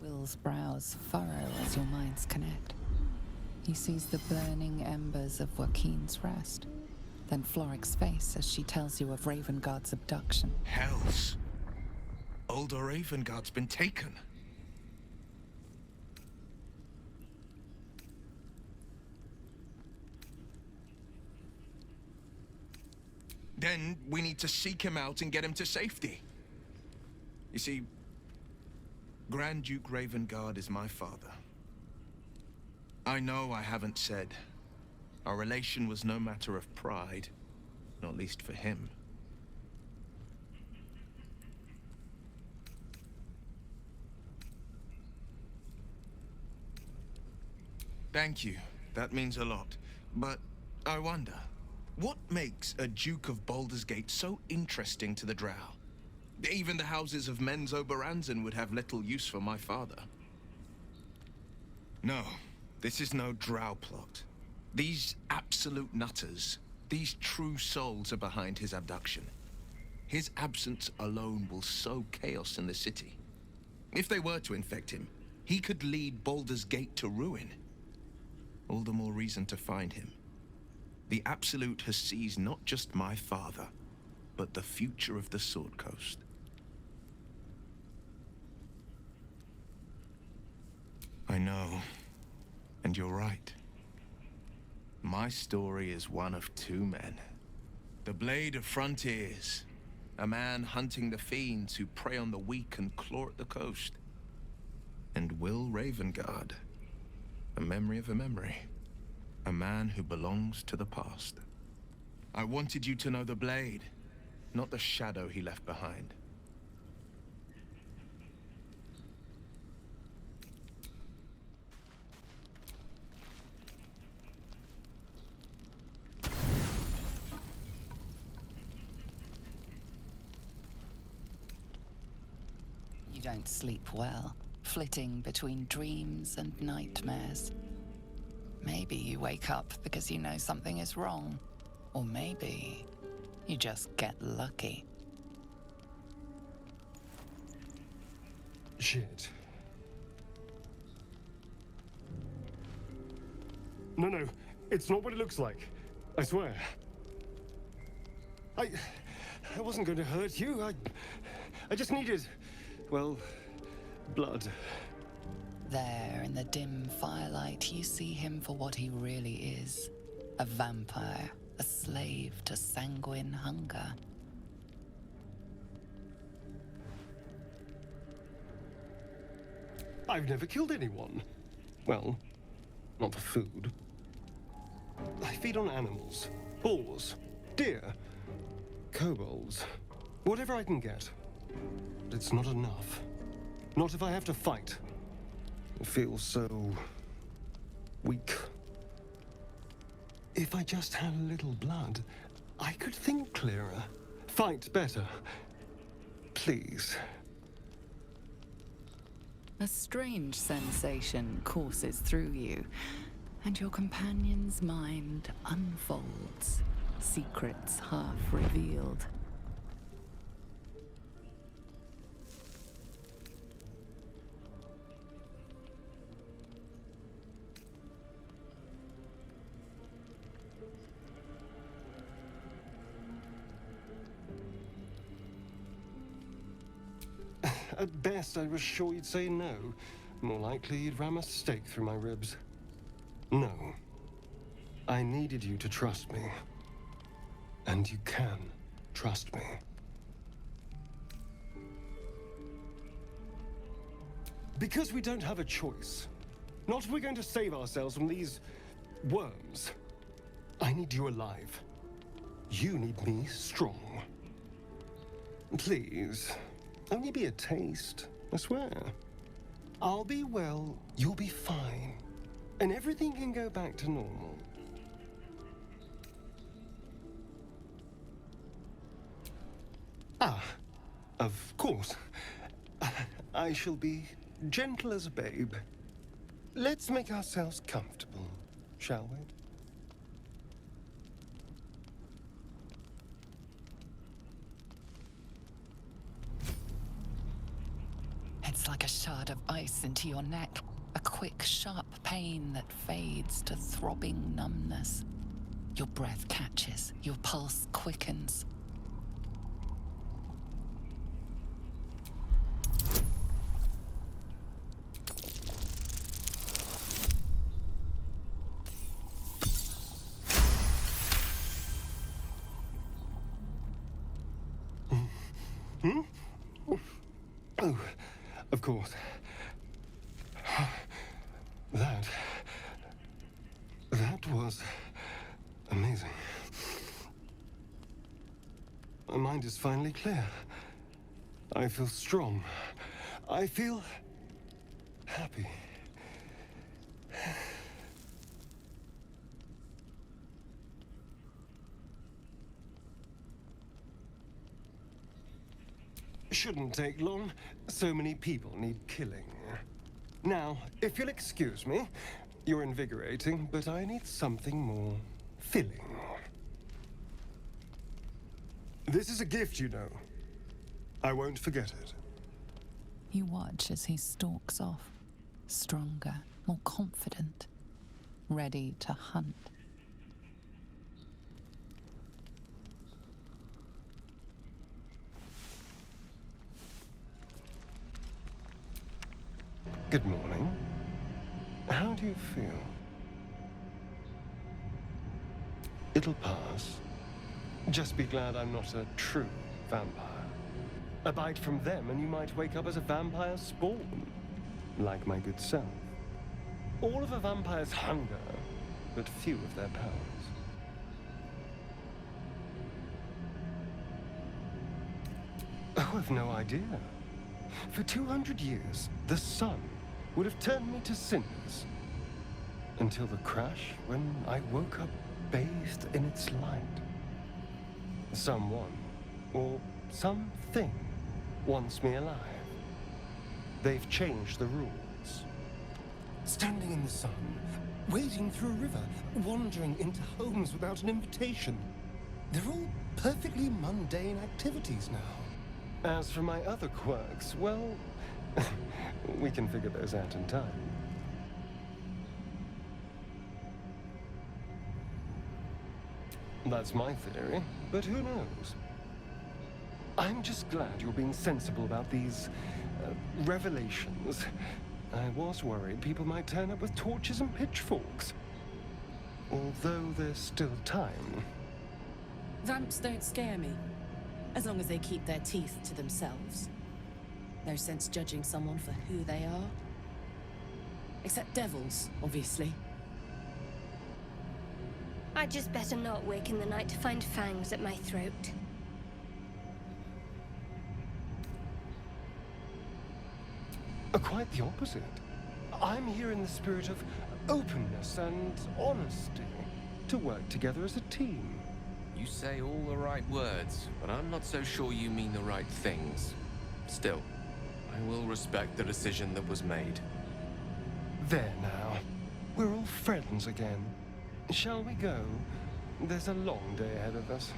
Will's brows furrow as your minds connect. He sees the burning embers of Joaquin's rest, then Floric's face as she tells you of Ravengard's abduction. Hells! Older Ravengard's been taken. Then we need to seek him out and get him to safety. You see, Grand Duke Ravengard is my father. I know I haven't said. Our relation was no matter of pride, not least for him. Thank you. That means a lot. But I wonder, what makes a Duke of Baldur's Gate so interesting to the Drow? Even the houses of Men's Oberanzen would have little use for my father. No, this is no Drow plot. These absolute nutters, these true souls are behind his abduction. His absence alone will sow chaos in the city. If they were to infect him, he could lead Baldur's Gate to ruin. All the more reason to find him. The Absolute has seized not just my father, but the future of the Sword Coast. I know, and you're right. My story is one of two men. The Blade of Frontiers, a man hunting the fiends who prey on the weak and claw at the coast. And Will Ravengard, a memory of a memory. A man who belongs to the past. I wanted you to know the Blade, not the shadow he left behind. You don't sleep well, flitting between dreams and nightmares. Maybe you wake up because you know something is wrong. Or maybe you just get lucky. Shit. No, it's not what it looks like. I swear. I wasn't going to hurt you. I just needed, well, blood. There, in the dim firelight, you see him for what he really is. A vampire, a slave to sanguine hunger. I've never killed anyone. Well, not for food. I feed on animals. Boars. Deer. Kobolds. Whatever I can get. But it's not enough. Not if I have to fight. I feel so weak. If I just had a little blood, I could think clearer, fight better. Please. A strange sensation courses through you, and your companion's mind unfolds, secrets half revealed. At best, I was sure you'd say no. More likely, you'd ram a stake through my ribs. No. I needed you to trust me. And you can trust me. Because we don't have a choice. Not if we're going to save ourselves from these worms. I need you alive. You need me strong. Please. Only be a taste, I swear. I'll be well, you'll be fine. And everything can go back to normal. Ah, of course. I shall be gentle as a babe. Let's make ourselves comfortable, shall we? It's like a shard of ice into your neck, a quick, sharp pain that fades to throbbing numbness. Your breath catches, your pulse quickens. Oh, of course. That was amazing. My mind is finally clear. I feel strong. I feel happy. Shouldn't take long. So many people need killing. Now, if you'll excuse me, you're invigorating, but I need something more filling. This is a gift, you know. I won't forget it. You watch as he stalks off, stronger, more confident, ready to hunt. Good morning. How do you feel? It'll pass. Just be glad I'm not a true vampire. A bite from them and you might wake up as a vampire spawn, like my good self. All of a vampire's hunger, but few of their powers. Oh, I've no idea. For 200 years, the sun would have turned me to cinders. Until the crash, when I woke up bathed in its light. Someone, or something, wants me alive. They've changed the rules. Standing in the sun, wading through a river, wandering into homes without an invitation. They're all perfectly mundane activities now. As for my other quirks, well, we can figure those out in time. That's my theory, but who knows? I'm just glad you're being sensible about these revelations. I was worried people might turn up with torches and pitchforks. Although there's still time. Vamps don't scare me, as long as they keep their teeth to themselves. No sense judging someone for who they are. Except devils, obviously. I'd just better not wake in the night to find fangs at my throat. Quite the opposite. I'm here in the spirit of openness and honesty, to work together as a team. You say all the right words, but I'm not so sure you mean the right things. Still, I will respect the decision that was made. There now. We're all friends again. Shall we go? There's a long day ahead of us.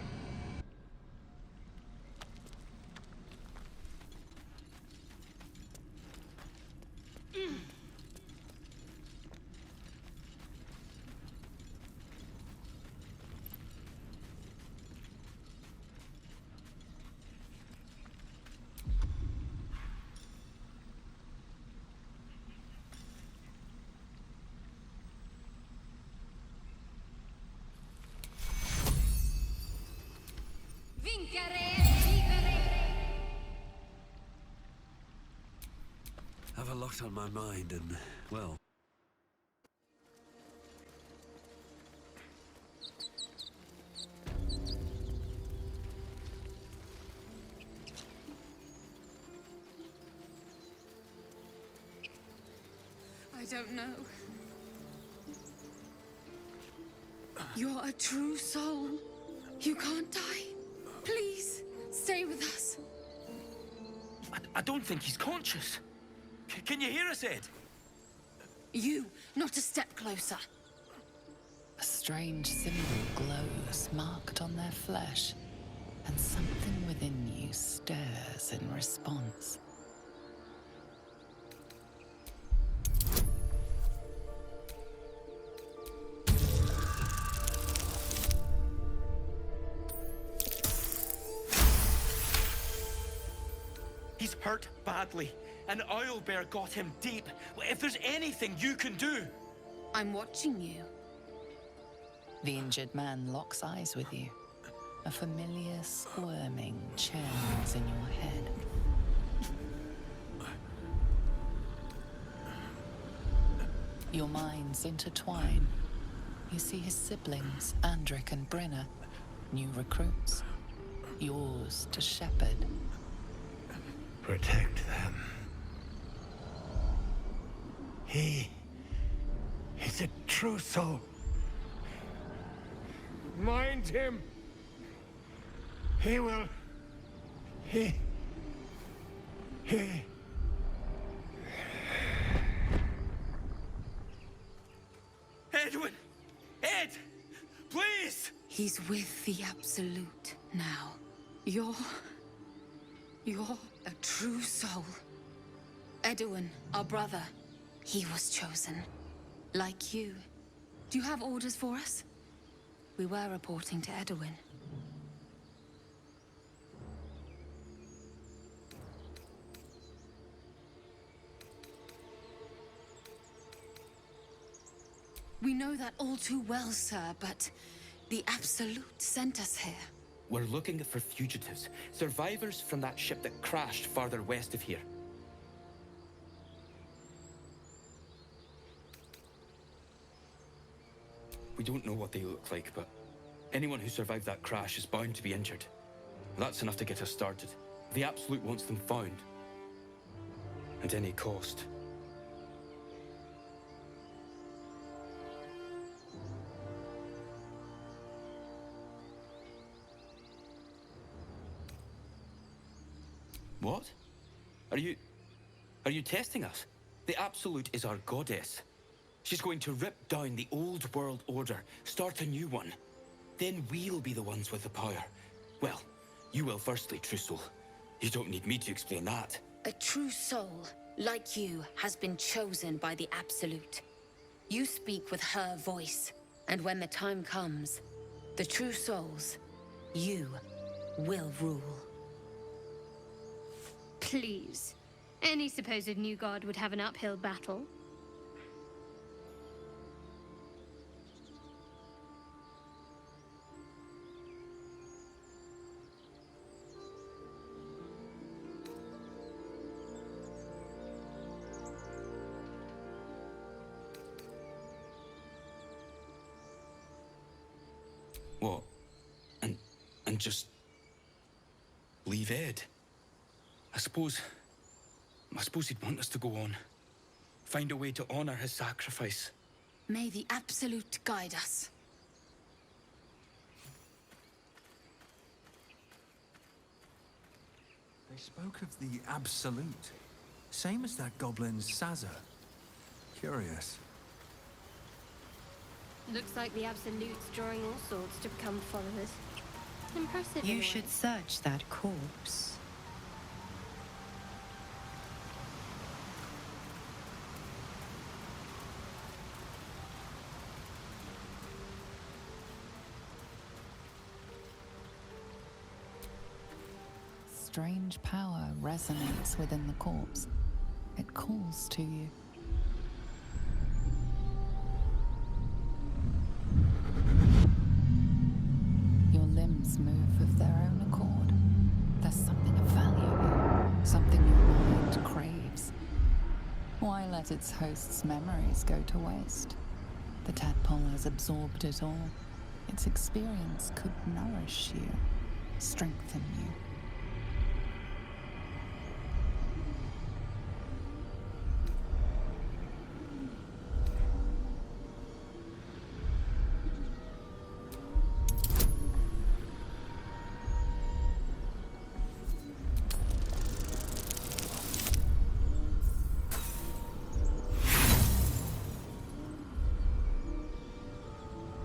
Have a lot on my mind and, well... I don't know. You're a true soul. You can't die. Please, stay with us. I don't think he's conscious. Can you hear us, Ed? You, not a step closer. A strange symbol glows, marked on their flesh, and something within you stirs in response. hurt badly, and Owlbear got him deep. If there's anything you can do... I'm watching you. The injured man locks eyes with you. A familiar squirming churns in your head. Your minds intertwine. You see his siblings, Andric and Brenna, new recruits. Yours to shepherd. Protect them. He's a true soul. Mind him. He will... He... Edwin! Ed! Please! He's with the Absolute now. You're a true soul. Edwin, our brother, he was chosen. Like you. Do you have orders for us? We were reporting to Edwin. We know that all too well, sir, but the Absolute sent us here. We're looking for fugitives, survivors from that ship that crashed farther west of here. We don't know what they look like, but anyone who survived that crash is bound to be injured. That's enough to get us started. The Absolute wants them found. At any cost. What? Are you testing us? The Absolute is our goddess. She's going to rip down the old world order, start a new one. Then we'll be the ones with the power. Well, you will firstly, True Soul. You don't need me to explain that. A true soul, like you, has been chosen by the Absolute. You speak with her voice, and when the time comes, the true souls, you will rule. Please. Any supposed new god would have an uphill battle. What? And just... leave Ed? I suppose he'd want us to go on. Find a way to honor his sacrifice. May the Absolute guide us. They spoke of the Absolute. Same as that goblin's Sazza. Curious. Looks like the Absolute's drawing all sorts to become followers. Impressive. You anyway. should search that corpse. Strange power resonates within the corpse. It calls to you. Your limbs move of their own accord. There's something of value here, something your mind craves. Why let its host's memories go to waste? The tadpole has absorbed it all. Its experience could nourish you, strengthen you.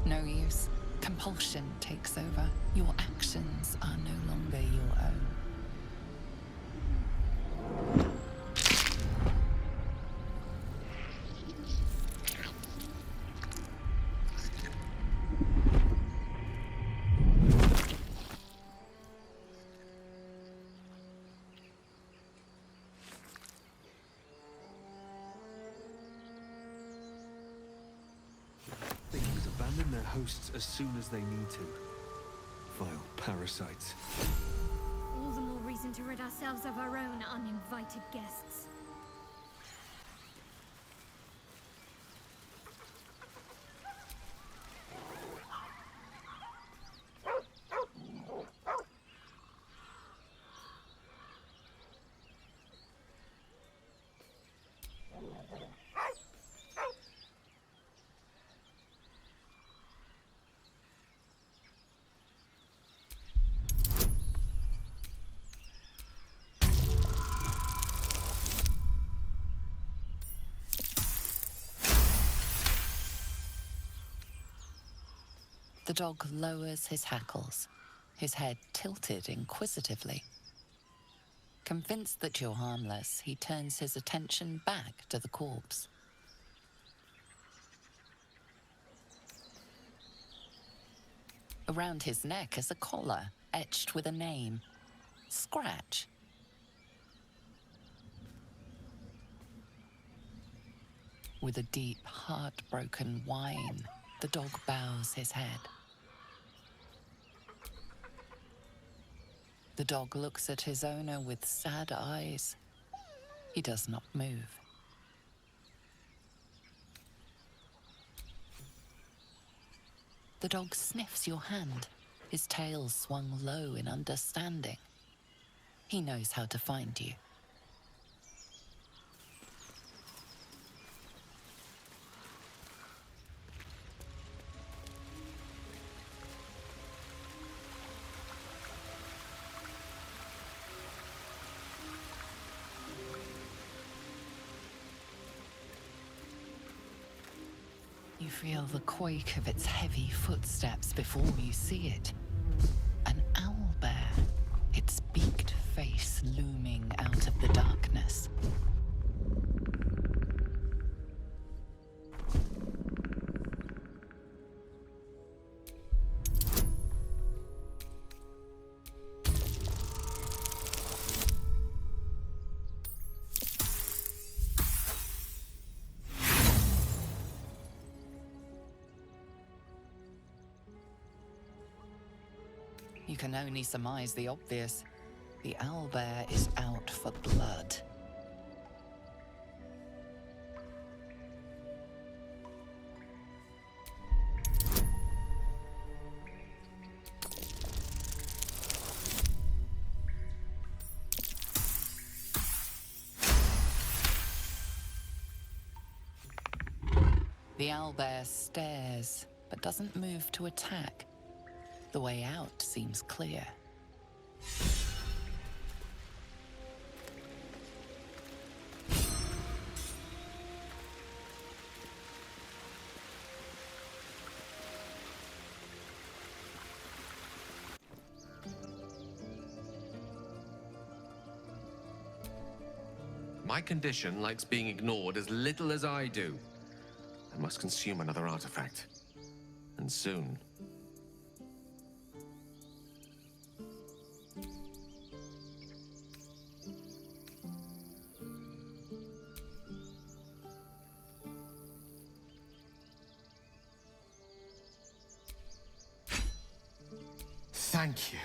No use. Compulsion takes over. Your actions are no longer your own. abandon their hosts as soon as they need to. Vile parasites. All the more reason to rid ourselves of our own uninvited guests. The dog lowers his hackles, his head tilted inquisitively. Convinced that you're harmless, he turns his attention back to the corpse. Around his neck is a collar etched with a name, Scratch. With a deep, heartbroken whine, the dog bows his head. The dog looks at his owner with sad eyes. He does not move. The dog sniffs your hand, his tail swung low in understanding. He knows how to find you. You feel the quake of its heavy footsteps before you see it. An owlbear, its beaked face looming out of the darkness. You can only surmise the obvious. The owlbear is out for blood. The owlbear stares, but doesn't move to attack. The way out seems clear. My condition likes being ignored as little as I do. I must consume another artifact. And soon. Thank you.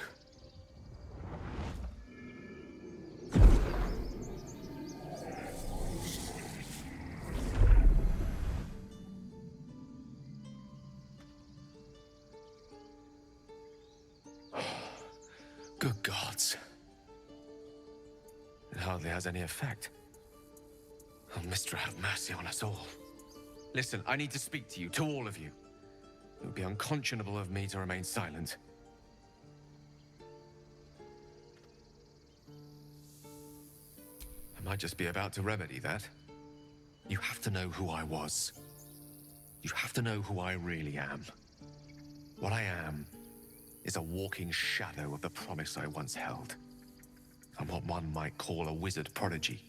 Good gods. It hardly has any effect. Oh, Mystra, have mercy on us all. Listen, I need to speak to you, to all of you. It would be unconscionable of me to remain silent. I might just be about to remedy that. You have to know who I was. You have to know who I really am. What I am is a walking shadow of the promise I once held. I'm what one might call a wizard prodigy.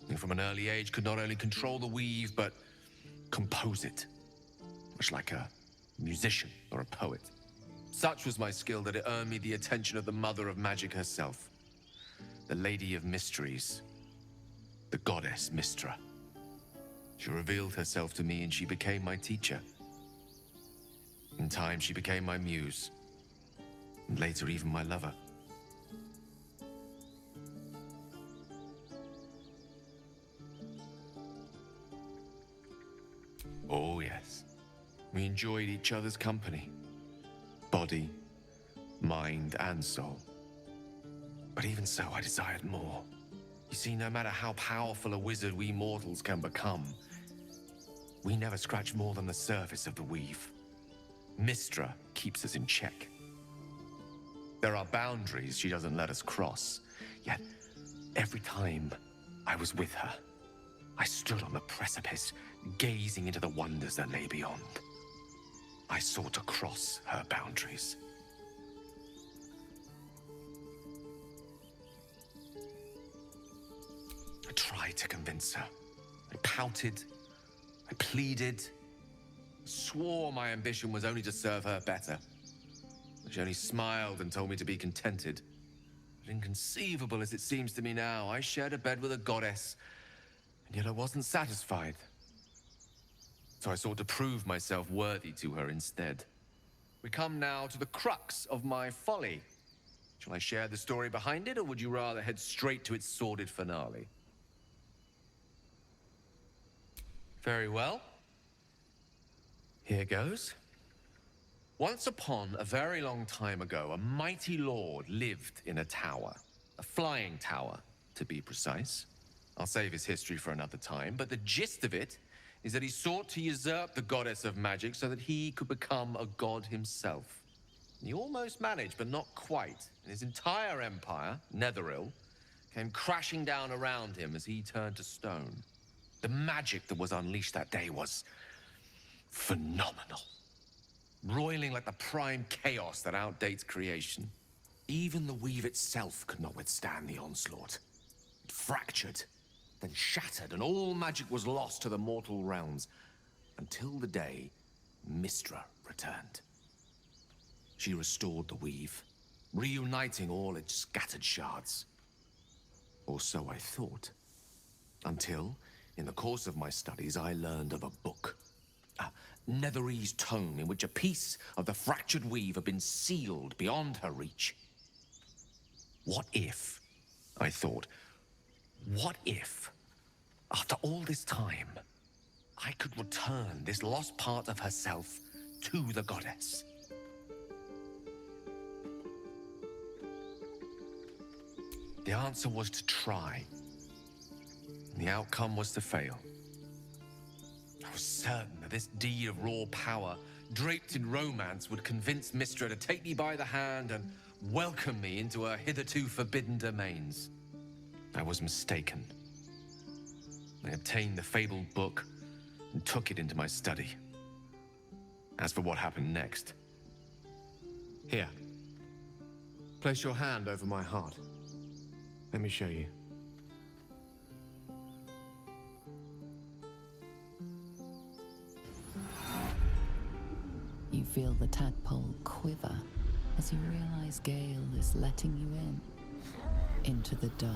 And from an early age could not only control the weave, but compose it. Much like a musician or a poet. Such was my skill that it earned me the attention of the mother of magic herself. The Lady of Mysteries. The goddess Mystra. She revealed herself to me and she became my teacher. In time, she became my muse, and later even my lover. Oh, yes. We enjoyed each other's company. Body, mind, and soul. But even so, I desired more. You see, no matter how powerful a wizard we mortals can become, we never scratch more than the surface of the weave. Mystra keeps us in check. There are boundaries she doesn't let us cross, yet every time I was with her, I stood on the precipice, gazing into the wonders that lay beyond. I sought to cross her boundaries. I tried to convince her. I pouted. I pleaded. Swore my ambition was only to serve her better. She only smiled and told me to be contented. But inconceivable as it seems to me now, I shared a bed with a goddess, and yet I wasn't satisfied. So I sought to prove myself worthy to her instead. We come now to the crux of my folly. Shall I share the story behind it, or would you rather head straight to its sordid finale? Very well. Here goes. Once upon a very long time ago, a mighty lord lived in a tower. A flying tower, to be precise. I'll save his history for another time, but the gist of it is that he sought to usurp the goddess of magic so that he could become a god himself. He almost managed, but not quite. And his entire empire, Netheril, came crashing down around him as he turned to stone. The magic that was unleashed that day was phenomenal. Roiling like the prime chaos that outdates creation. Even the weave itself could not withstand the onslaught. It fractured, then shattered, and all magic was lost to the mortal realms, until the day Mystra returned. She restored the weave, reuniting all its scattered shards. Or so I thought. Until, in the course of my studies, I learned of a book. A Netherese tome in which a piece of the fractured weave had been sealed beyond her reach. What if, I thought, what if, after all this time, I could return this lost part of herself to the goddess? The answer was to try. And the outcome was to fail. I was certain that this deed of raw power, draped in romance, would convince Mystra to take me by the hand and welcome me into her hitherto forbidden domains. I was mistaken. I obtained the fabled book and took it into my study. As for what happened next... Here. Place your hand over my heart. Let me show you. You feel the tadpole quiver as you realize Gale is letting you into the dark.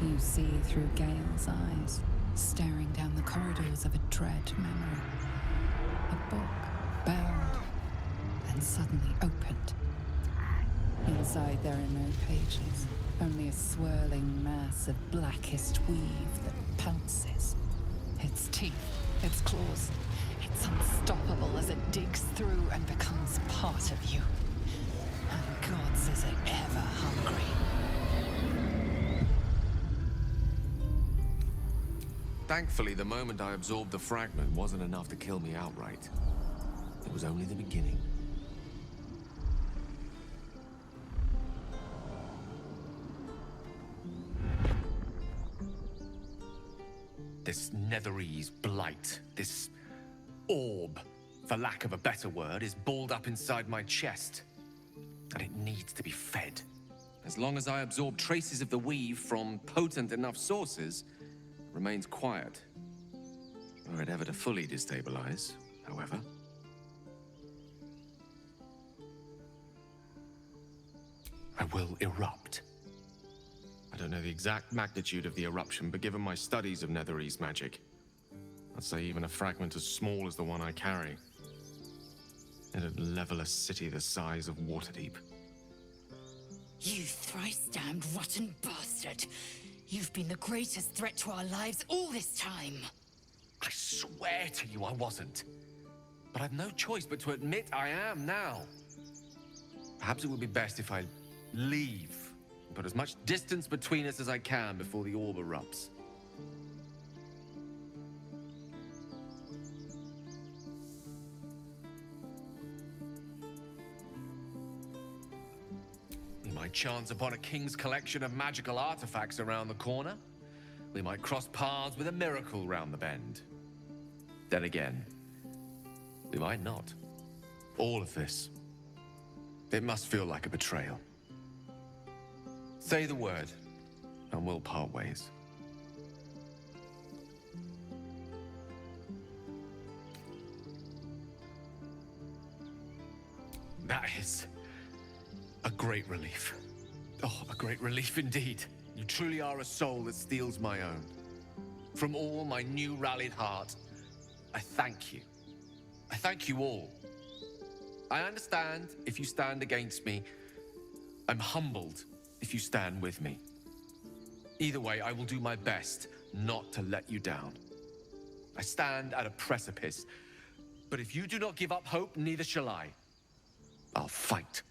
You see through Gale's eyes, staring down the corridors of a dread memory. A book, bound, and suddenly opened. Inside there are no pages, only a swirling mass of blackest weave that pounces. Its teeth, its claws, it's unstoppable as it digs through and becomes part of you. And gods, is it ever hungry. Thankfully, the moment I absorbed the fragment wasn't enough to kill me outright. It was only the beginning. This Netherese blight, this orb, for lack of a better word, is balled up inside my chest. And it needs to be fed. As long as I absorb traces of the weave from potent enough sources, it remains quiet. Were it ever to fully destabilize, however. I will erupt. I don't know the exact magnitude of the eruption, but given my studies of Netherese magic, I'd say even a fragment as small as the one I carry It'd level a city the size of Waterdeep. You thrice-damned rotten bastard! You've been the greatest threat to our lives all this time! I swear to you I wasn't. But I've no choice but to admit I am now. Perhaps it would be best if I leave and put as much distance between us as I can before the orb erupts. We might chance upon a king's collection of magical artifacts around the corner. We might cross paths with a miracle round the bend. Then again, we might not. All of this. It must feel like a betrayal. Say the word, and we'll part ways. That is a great relief. Oh, a great relief indeed. You truly are a soul that steals my own. From all my new rallied heart, I thank you. I thank you all. I understand if you stand against me. I'm humbled if you stand with me. Either way, I will do my best not to let you down. I stand at a precipice, but if you do not give up hope, neither shall I. I'll fight.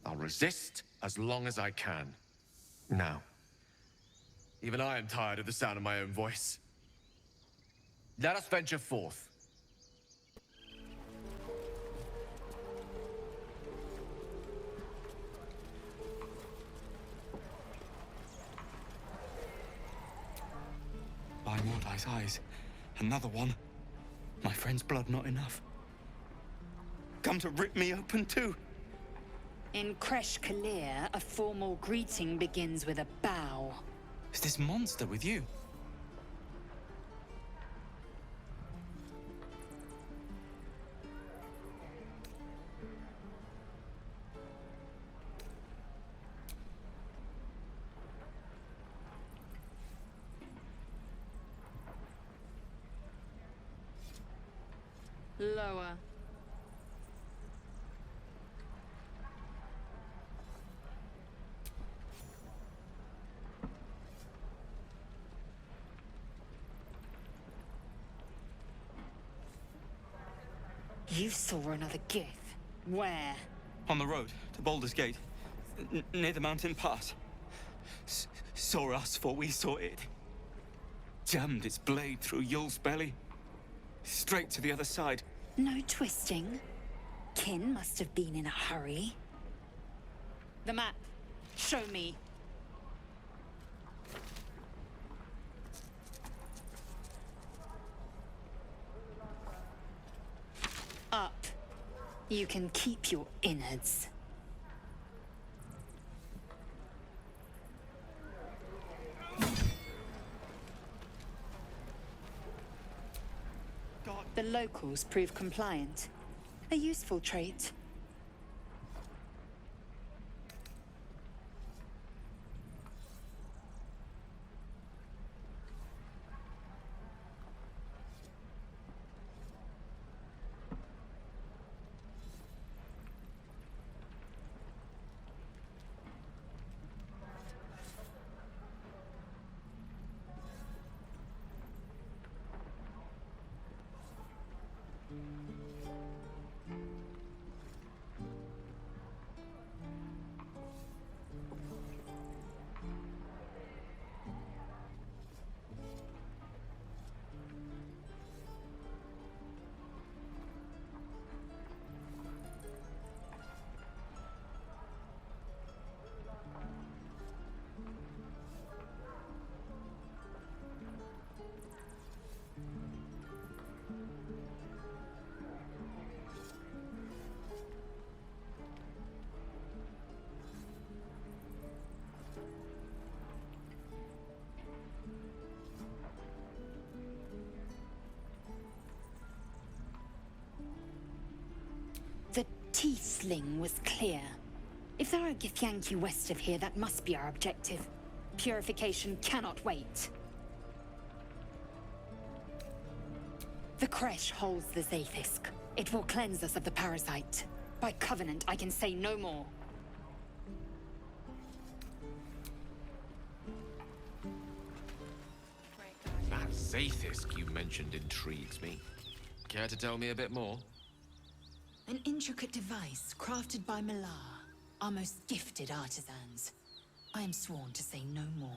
I'll resist as long as I can. Now, even I am tired of the sound of my own voice. Let us venture forth. By Mordai's eyes, another one. My friend's blood not enough. Come to rip me open too. In Kresh Kalir, a formal greeting begins with a bow. Is this monster with you? Lower. You saw another gith. Where? On the road to Baldur's Gate, near the mountain pass. Saw us for we saw it. Jammed its blade through Yul's belly. Straight to the other side. No twisting. Kin must have been in a hurry. The map. Show me. Up. You can keep your innards. The locals prove compliant. A useful trait. The Tiefling was clear. If there are Githyanki west of here, that must be our objective. Purification cannot wait. The Kresh holds the Zaithisk. It will cleanse us of the parasite. By covenant, I can say no more. That Zaithisk you mentioned intrigues me. Care to tell me a bit more? An intricate device crafted by Malar, our most gifted artisans. I am sworn to say no more.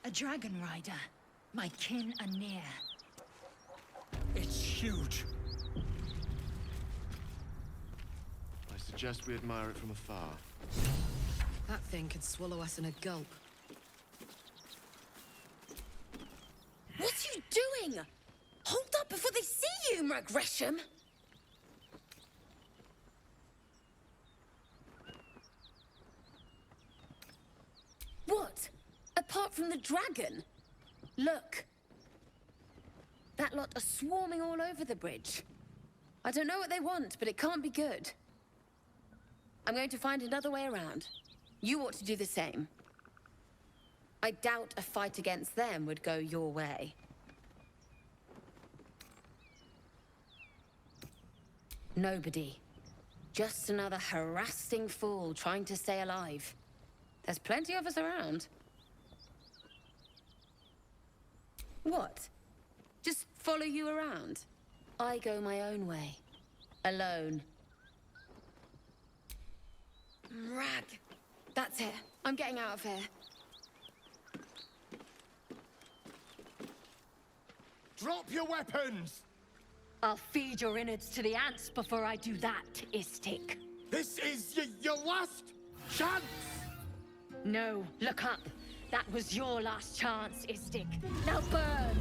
A dragon rider. My kin are near. It's huge. I suggest we admire it from afar. That thing could swallow us in a gulp. What are you doing? Hold up before they see you, Merc Gresham! What? Apart from the dragon? Look. That lot are swarming all over the bridge. I don't know what they want, but it can't be good. I'm going to find another way around. You ought to do the same. I doubt a fight against them would go your way. Nobody. Just another harassing fool trying to stay alive. There's plenty of us around. What? Just follow you around? I go my own way. Alone. Rag. That's it. I'm getting out of here. Drop your weapons! I'll feed your innards to the ants before I do that, Istik. This is your last chance! No, look up. That was your last chance, Istik. Now burn!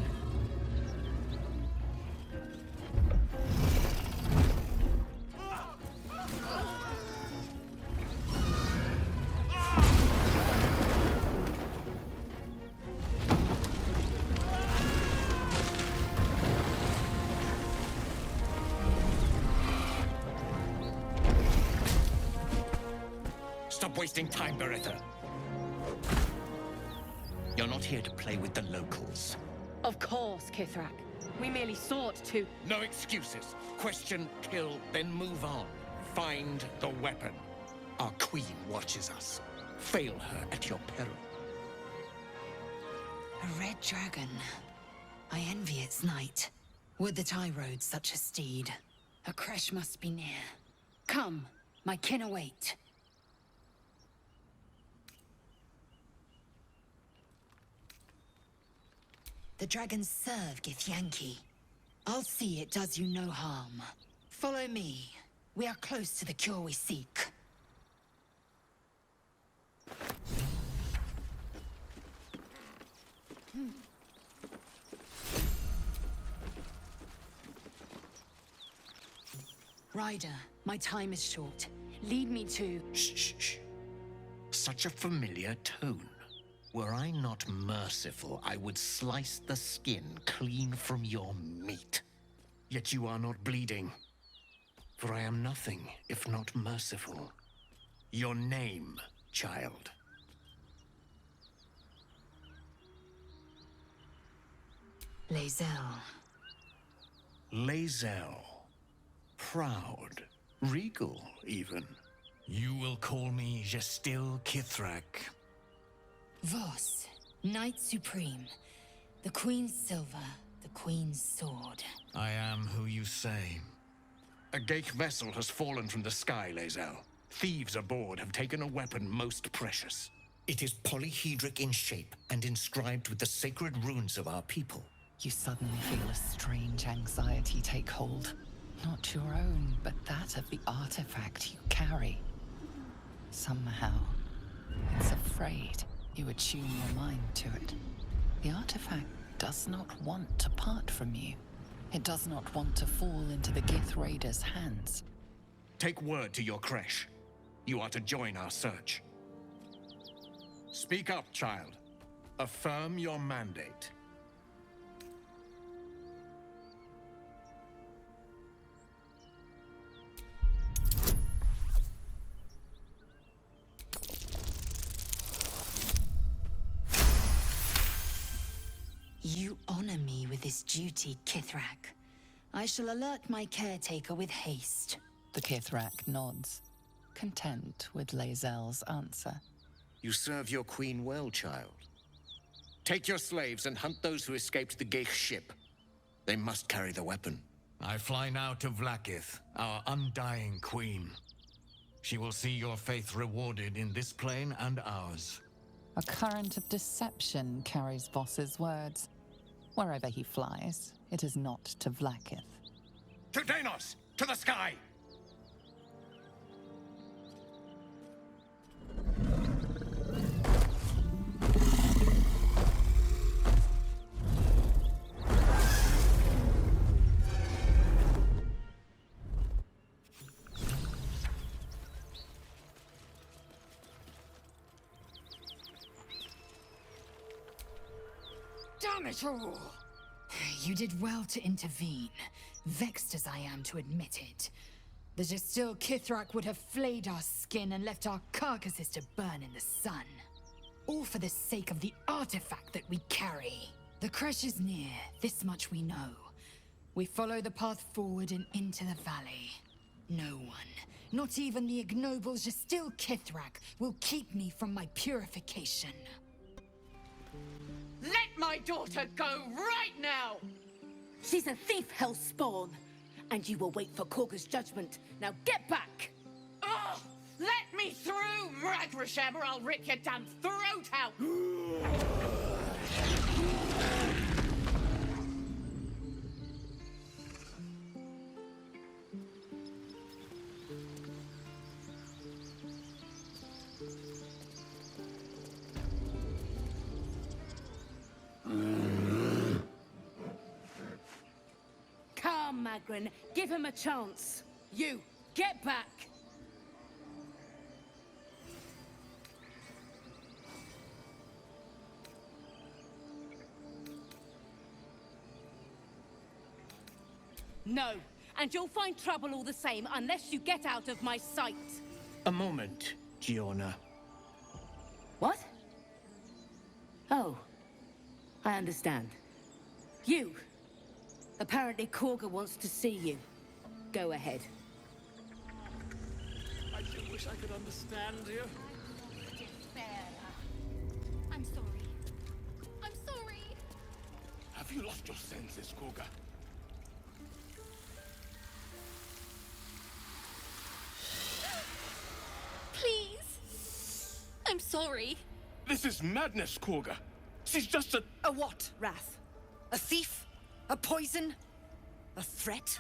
Stop wasting time, Beretta. You're not here to play with the locals. Of course, Kithrak. We merely sought to... No excuses. Question, kill, then move on. Find the weapon. Our queen watches us. Fail her at your peril. A red dragon. I envy its knight. Would that I rode such a steed. A crash must be near. Come, my kin await. The dragons serve Githyanki. I'll see it does you no harm. Follow me. We are close to the cure we seek. Ryder, my time is short. Lead me to... Shh, shh, shh. Such a familiar tone. Were I not merciful, I would slice the skin clean from your meat. Yet you are not bleeding. For I am nothing if not merciful. Your name, child. Lae'zel. Lae'zel. Proud. Regal, even. You will call me Gestil Kithrak. Voss, Knight Supreme. The Queen's silver, the Queen's sword. I am who you say. A Geich vessel has fallen from the sky, Lae'zel. Thieves aboard have taken a weapon most precious. It is polyhedric in shape and inscribed with the sacred runes of our people. You suddenly feel a strange anxiety take hold. Not your own, but that of the artifact you carry. Somehow, it's afraid you attune your mind to it. The artifact does not want to part from you. It does not want to fall into the Gith Raiders' hands. Take word to your creche. You are to join our search. Speak up, child. Affirm your mandate. You honor me with this duty, Kithrak. I shall alert my caretaker with haste. The Kithrak nods, content with Lae'zel's answer. You serve your queen well, child. Take your slaves and hunt those who escaped the Geich ship. They must carry the weapon. I fly now to Vlaakith, our undying queen. She will see your faith rewarded in this plane and ours. A current of deception carries Voss's words. Wherever he flies, it is not to Vlaakith. To Danos! To the sky! Damn it all! You did well to intervene, vexed as I am to admit it. The Jastil Kithrak would have flayed our skin and left our carcasses to burn in the sun. All for the sake of the artifact that we carry. The crash is near, this much we know. We follow the path forward and into the valley. No one, not even the ignoble Jastil Kithrak, will keep me from my purification. Let my daughter go right now! She's a thief, hellspawn. And you will wait for Korga's judgment. Now get back! Oh, let me through, Mragrashem, or I'll rip your damn throat out! Come, Magrin, give him a chance. You, get back! No, and you'll find trouble all the same unless you get out of my sight. A moment, Giona. What? Oh, I understand. You. Apparently Korga wants to see you. Go ahead. I do wish I could understand you. I'm sorry. I'm sorry. Have you lost your senses, Korga? Please. I'm sorry. This is madness, Korga. She's just a... A what, Wrath? A thief? A poison? A threat?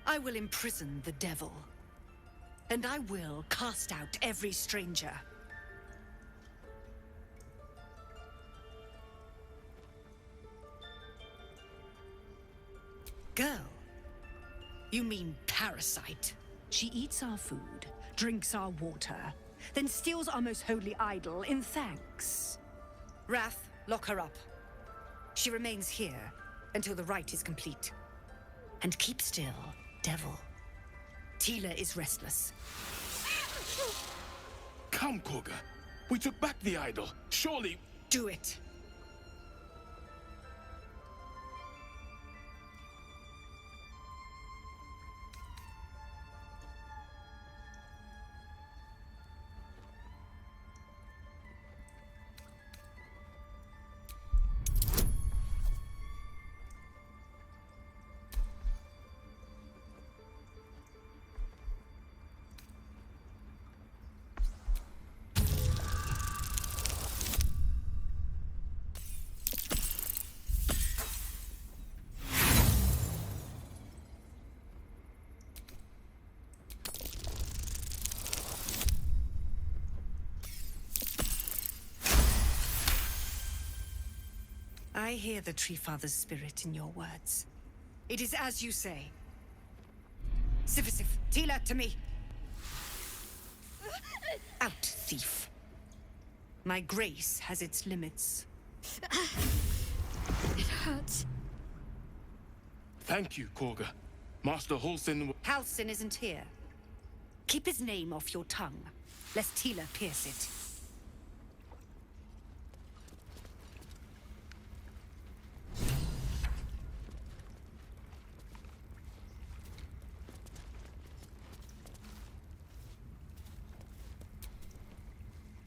I will imprison the devil. And I will cast out every stranger. Girl? You mean parasite? She eats our food, drinks our water, then steals our most holy idol in thanks. Wrath, lock her up. She remains here until the rite is complete. And keep still, devil. Tila is restless. Come, Korga. We took back the idol. Surely... Do it. I hear the Tree Father's spirit in your words. It is as you say. Sifisif, Tila, to me! Out, thief. My grace has its limits. It hurts. Thank you, Korga. Master Halsin... Halsin isn't here. Keep his name off your tongue, lest Tila pierce it.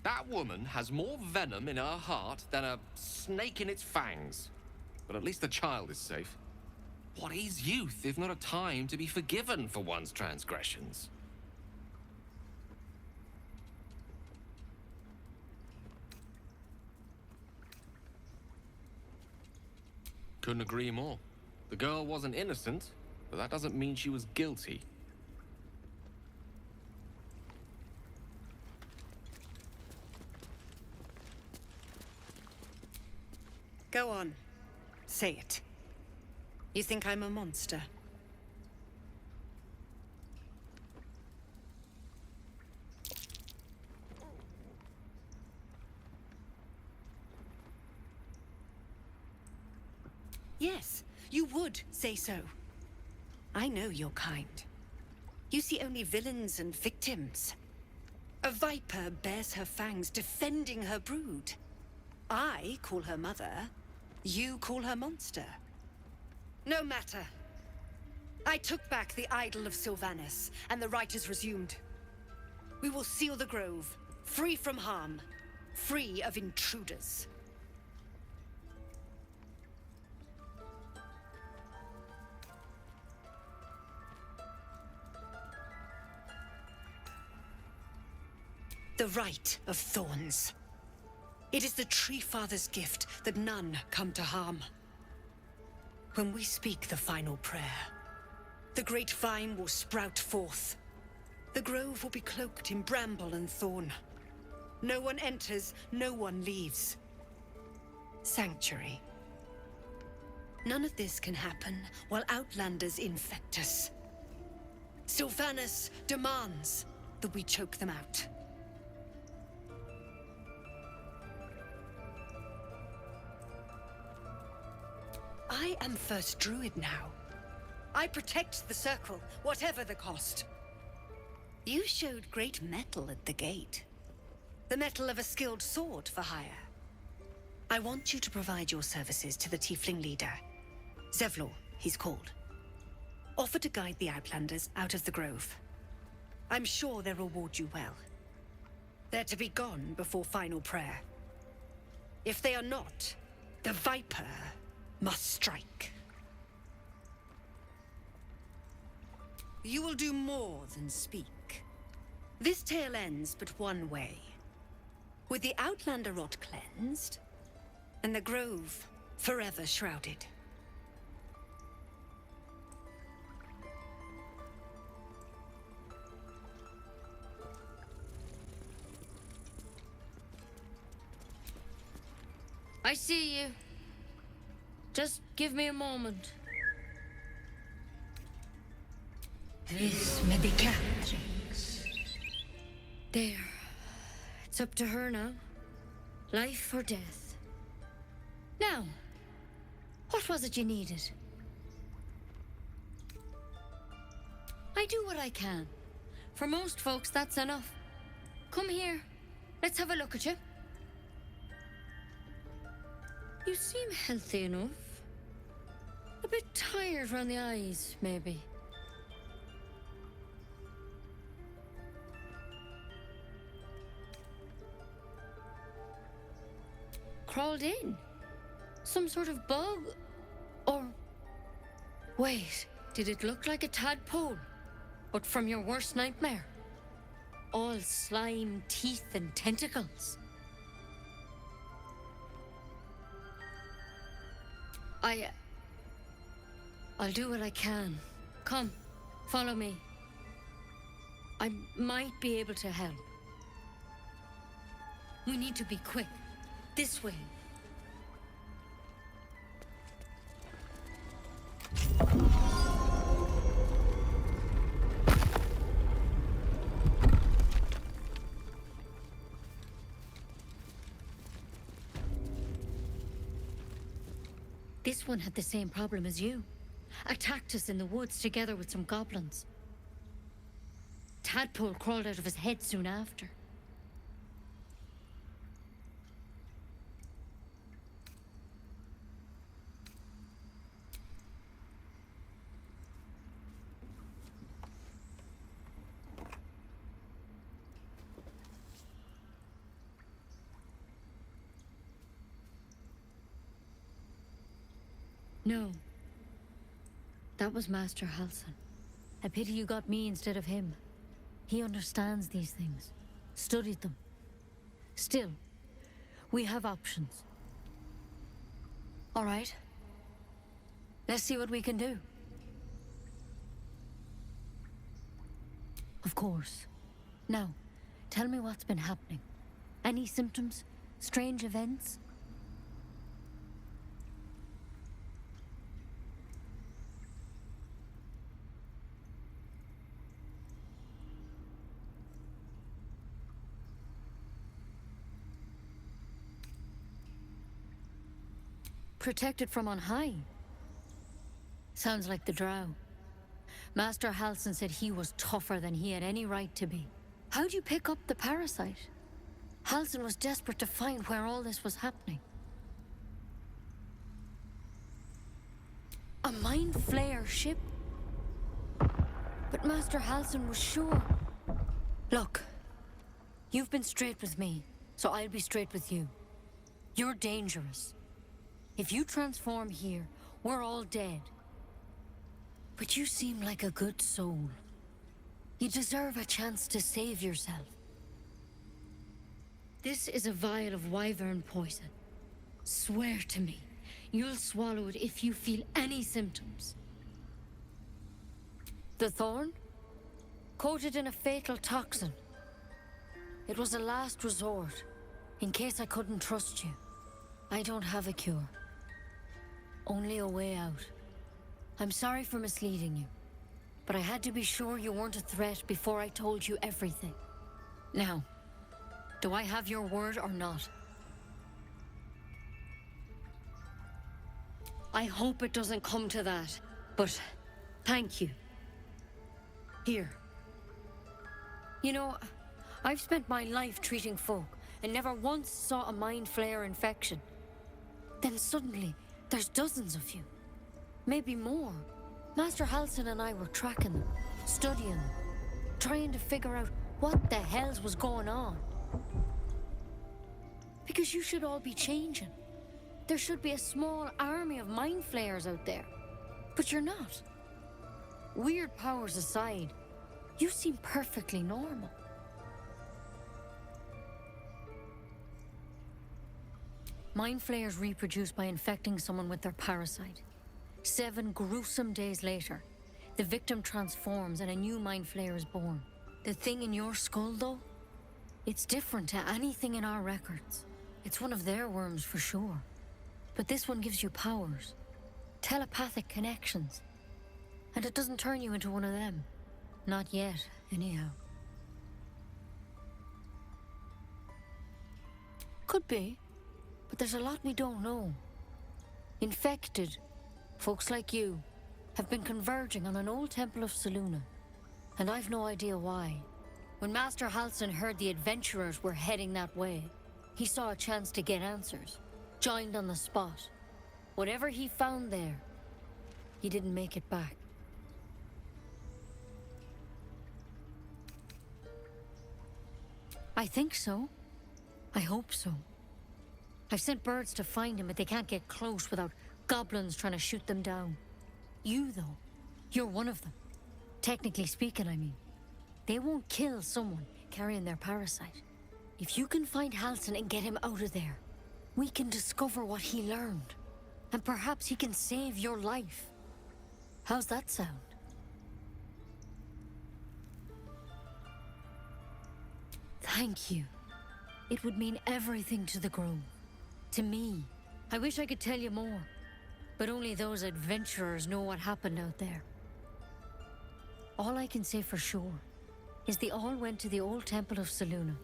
That woman has more venom in her heart than a snake in its fangs. But at least the child is safe. What is youth if not a time to be forgiven for one's transgressions? Couldn't agree more. The girl wasn't innocent, but that doesn't mean she was guilty. Go on. Say it. You think I'm a monster? Yes, you would say so. I know your kind. You see only villains and victims. A viper bears her fangs defending her brood. I call her mother. You call her monster. No matter. I took back the idol of Sylvanas, and the rite is resumed. We will seal the grove, free from harm, free of intruders. The Rite of Thorns. It is the Tree Father's gift that none come to harm. When we speak the final prayer, the great vine will sprout forth. The grove will be cloaked in bramble and thorn. No one enters, no one leaves. Sanctuary. None of this can happen while Outlanders infect us. Sylvanas demands that we choke them out. I am First Druid now. I protect the Circle, whatever the cost. You showed great mettle at the gate. The mettle of a skilled sword for hire. I want you to provide your services to the Tiefling leader. Zevlor, he's called. Offer to guide the Outlanders out of the grove. I'm sure they'll reward you well. They're to be gone before final prayer. If they are not, the Viper must strike. You will do more than speak. This tale ends but one way. With the Outlander rot cleansed, and the grove forever shrouded. I see you. Just give me a moment. This may be captains. There. It's up to her now. Life or death. Now, what was it you needed? I do what I can. For most folks, that's enough. Come here. Let's have a look at you. You seem healthy enough. A bit tired around the eyes, maybe. Crawled in? Some sort of bug? Or... Wait, did it look like a tadpole? But from your worst nightmare? All slime, teeth, and tentacles. I'll do what I can. Come, follow me. I might be able to help. We need to be quick. This way. This one had the same problem as you. Attacked us in the woods together with some goblins. Tadpole crawled out of his head soon after. No. That was Master Halsin. A pity you got me instead of him. He understands these things. Studied them. Still, we have options. All right. Let's see what we can do. Of course. Now, tell me what's been happening. Any symptoms? Strange events? Protected from on high. Sounds like the Drow. Master Halsin said he was tougher than he had any right to be. How'd you pick up the parasite? Halsin was desperate to find where all this was happening. A Mind Flayer ship? But Master Halsin was sure. Look, you've been straight with me, so I'll be straight with you. You're dangerous. If you transform here, we're all dead. But you seem like a good soul. You deserve a chance to save yourself. This is a vial of wyvern poison. Swear to me, you'll swallow it if you feel any symptoms. The thorn? Coated in a fatal toxin. It was a last resort, in case I couldn't trust you. I don't have a cure. Only a way out. I'm sorry for misleading you, but I had to be sure you weren't a threat before I told you everything. Now, do I have your word or not? I hope it doesn't come to that, but thank you. Here. You know, I've spent my life treating folk and never once saw a Mind Flayer infection. Then suddenly, there's dozens of you. Maybe more. Master Halsin and I were tracking them, studying them, trying to figure out what the hells was going on. Because you should all be changing. There should be a small army of Mind Flayers out there. But you're not. Weird powers aside, you seem perfectly normal. Mind Flayers reproduce by infecting someone with their parasite. 7 gruesome days later, the victim transforms and a new Mind Flayer is born. The thing in your skull, though? It's different to anything in our records. It's one of their worms for sure. But this one gives you powers. Telepathic connections. And it doesn't turn you into one of them. Not yet, anyhow. Could be. But there's a lot we don't know. Infected, folks like you, have been converging on an old temple of Selûne. And I've no idea why. When Master Halsin heard the adventurers were heading that way, he saw a chance to get answers. Joined on the spot. Whatever he found there, he didn't make it back. I think so. I hope so. I've sent birds to find him, but they can't get close without goblins trying to shoot them down. You, though, you're one of them. Technically speaking, I mean. They won't kill someone carrying their parasite. If you can find Halsin and get him out of there, we can discover what he learned. And perhaps he can save your life. How's that sound? Thank you. It would mean everything to the Grove. To me. I wish I could tell you more. But only those adventurers know what happened out there. All I can say for sure is they all went to the old temple of Selûne.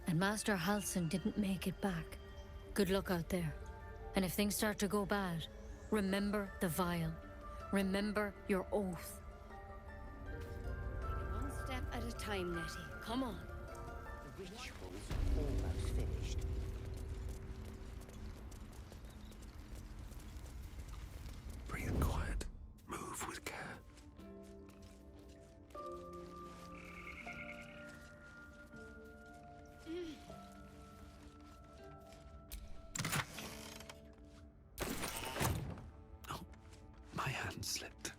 And Master Halsin didn't make it back. Good luck out there. And if things start to go bad, Remember the vial. Remember your oath. One step at a time, Nettie. Come on. The ritual's almost finished. Breathe quiet. Move with care. Oh, my hand slipped.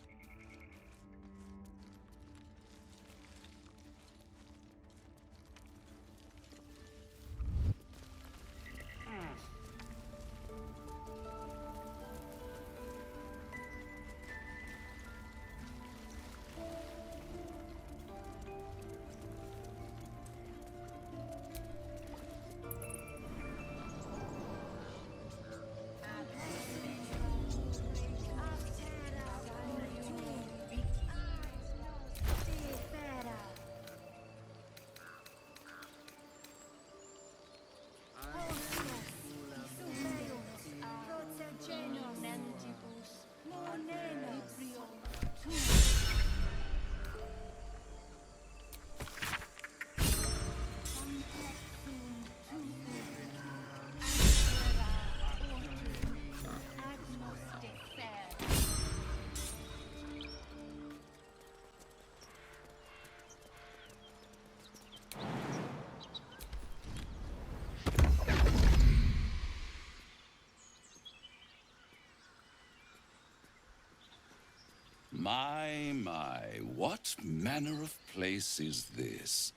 My, what manner of place is this?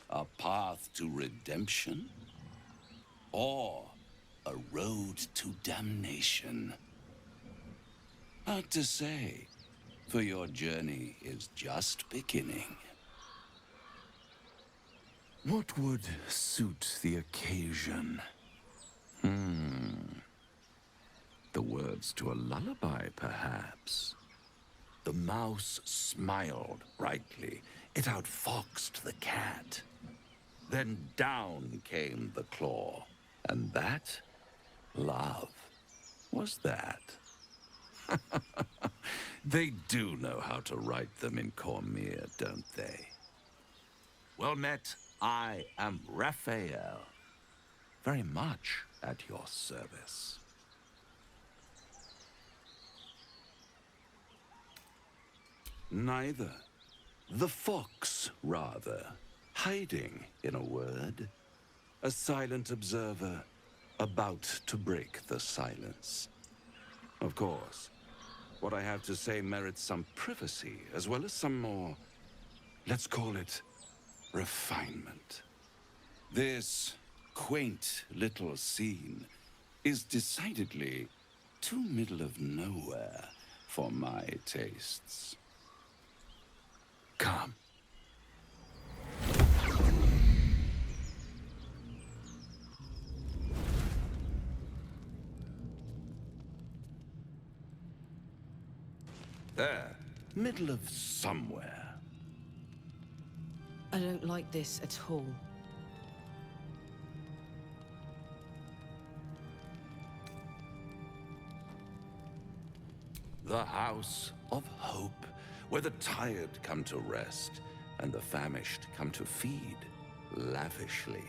A path to redemption? Or a road to damnation? Hard to say, for your journey is just beginning. What would suit the occasion? The words to a lullaby, perhaps. The mouse smiled brightly. It outfoxed the cat. Then down came the claw. And that, love, was that. They do know how to write them in Cormier, don't they? Well met, I am Raphael. Very much at your service. Neither. The fox, rather. Hiding, in a word. A silent observer, about to break the silence. Of course, what I have to say merits some privacy, as well as some more, let's call it, refinement. This quaint little scene is decidedly too middle of nowhere for my tastes. Come. There, middle of somewhere. I don't like this at all. The House of Hope, where the tired come to rest and the famished come to feed lavishly.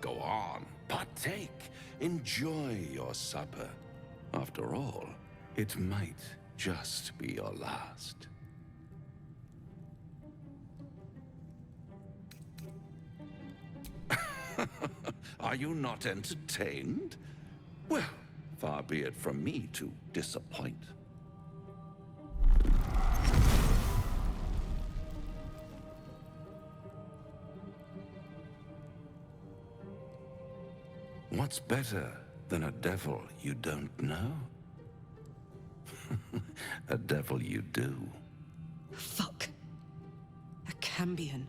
Go on, partake, enjoy your supper. After all, it might just be your last. Are you not entertained? Well, far be it from me to disappoint. What's better than a devil you don't know? A devil you do. Fuck. A Cambion.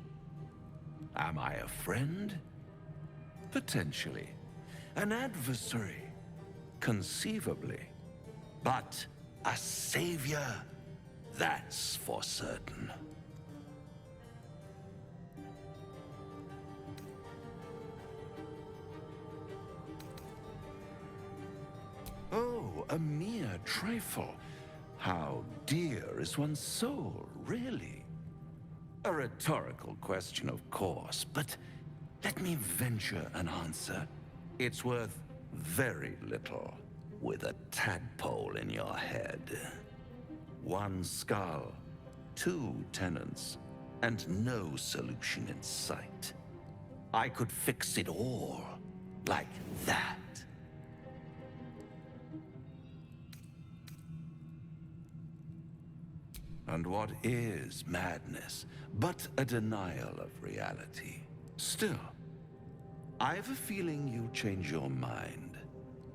Am I a friend? Potentially. An adversary? Conceivably. But a savior? That's for certain. Oh, Oh, a mere trifle. How dear is one's soul, really? A rhetorical question, of course, but let me venture an answer. It's worth very little with a tadpole in your head. One skull, two tenants, and no solution in sight. I could fix it all like that. And what is madness but a denial of reality? Still, I have a feeling you'll change your mind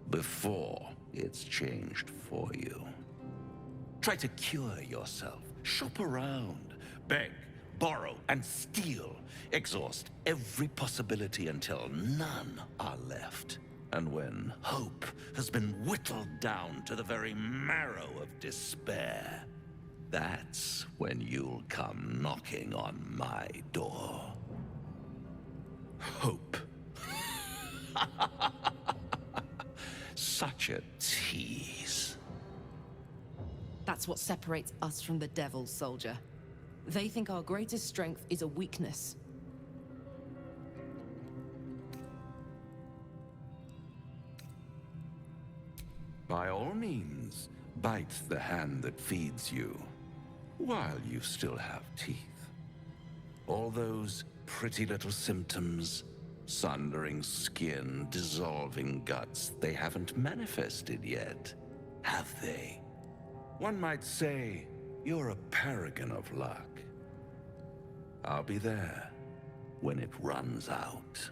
before it's changed for you. Try to cure yourself, shop around, beg, borrow, and steal. Exhaust every possibility until none are left. And when hope has been whittled down to the very marrow of despair, that's when you'll come knocking on my door. Hope. Such a tease. That's what separates us from the devils, soldier. They think our greatest strength is a weakness. By all means, bite the hand that feeds you, while you still have teeth. All those pretty little symptoms, sundering skin, dissolving guts, they haven't manifested yet, have they? One might say you're a paragon of luck. I'll be there when it runs out.